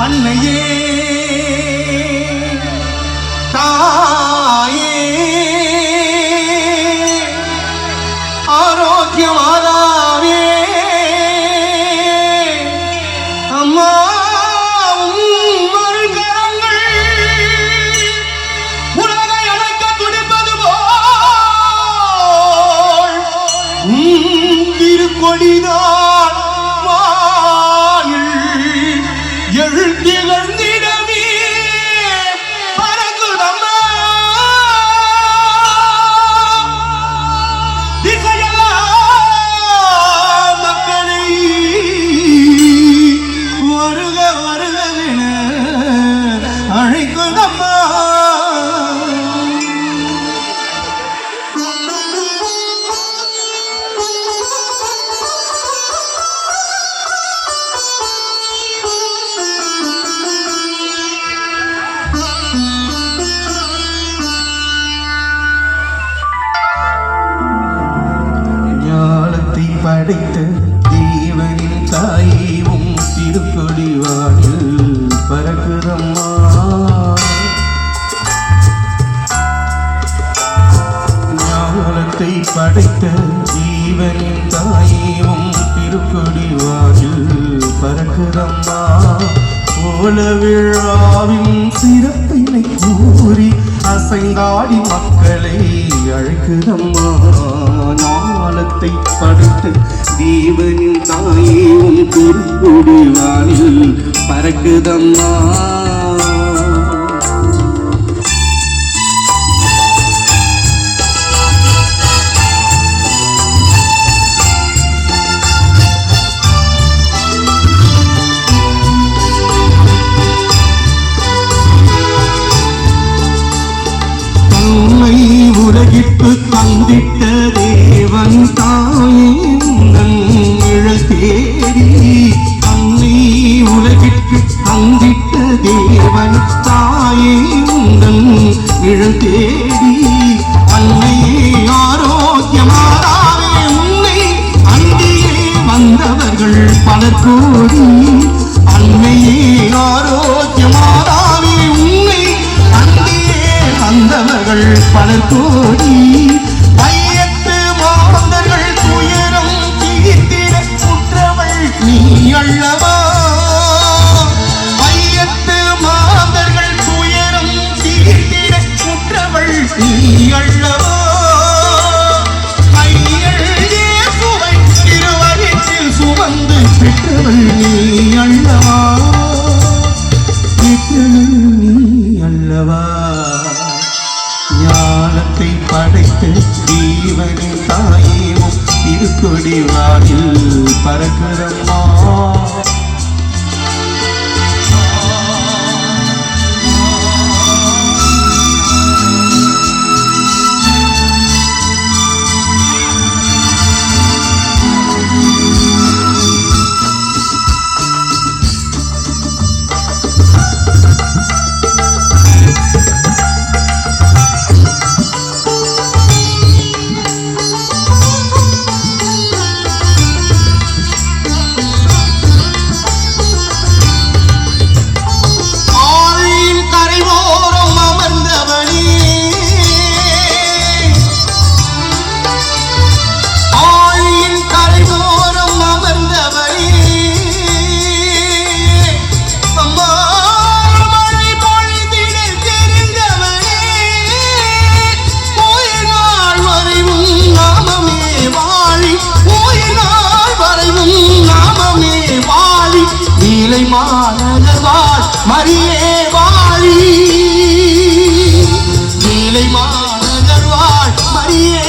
அன்னையே தாயே ஆரோக்கியமாதாவே அம்மா மறுகரங்கள் உலகை அணைக்க துடிப்பது போல் திருக்கொடிதான் எழுந்திடமே பறக்குதம்மா திசையெல்லாம் மக்களை வருக வருகவென அழைக்குதம்மா. படைத்த தேவனின் தாயும் திருக்கொடி வாயில் பறக்குதம்மா. ஞானத்தை படைத்த தேவனின் தாயும் திருக்கொடி வாயில் பறக்குதம்மா. கோல விழாவின் சிறப்பினை கூறி அசைந்தாடி மக்களை அழைக்குதம்மா. ஞானத்தை படைத்த தேவனின் தாயும் திருக்கொடி வாயில் பறக்குதம்மா. உலகிற்கு தந்திட்ட தேவன் தாயே நிழல் தேடி அன்னை உலகிற்கு தந்திட்ட தேவன் தாயே நிழல் தேடி அன்னையே ஆரோக்கியமாதாவே உன்னை அன்றியே வந்தவர்கள் பலர் கோடி. அன்னையே ஆரோக்கியமாதாவே உன்னை அன்றியே வந்தவர்கள் பலர் கோடி. வையத்து மாந்தர்கள் துயரம் தீர்த்திட குற்றவள் நீ அல்லவா. வையத்து மாந்தர்கள் துயரம் தீர்த்திட குற்றவள் நீ அல்லவா. கையில் இயேசுவை திருவயிற்றில் சுமந்து பெற்றவள் நீ அல்லவா. பெற்றவள் நீ அல்லவா. ஞானத்தை படைத்த ஜீவனின் தாயும் திருக்கொடி வாயில் பறக்குதம்மா. மாநகர்வாள் மரியே வாழி. நீலை மாநகர்வாள் மரியே